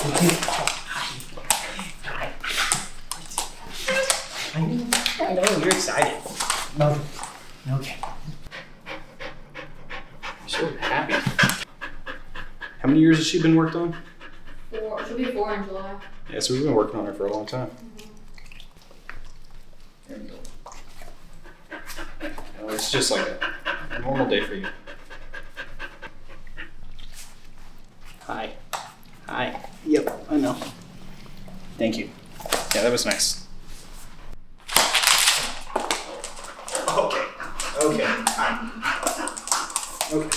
I know, you're excited. No. Okay. You're so happy. How many years has she been worked on? 4. She'll be 4 in July. Yeah, so we've been working on her for a long time. There we go. Well, it's just like a normal day for you. Hi. Hi. Yep, I know. Thank you. Yeah, that was nice. Okay. Okay. Hi. Okay.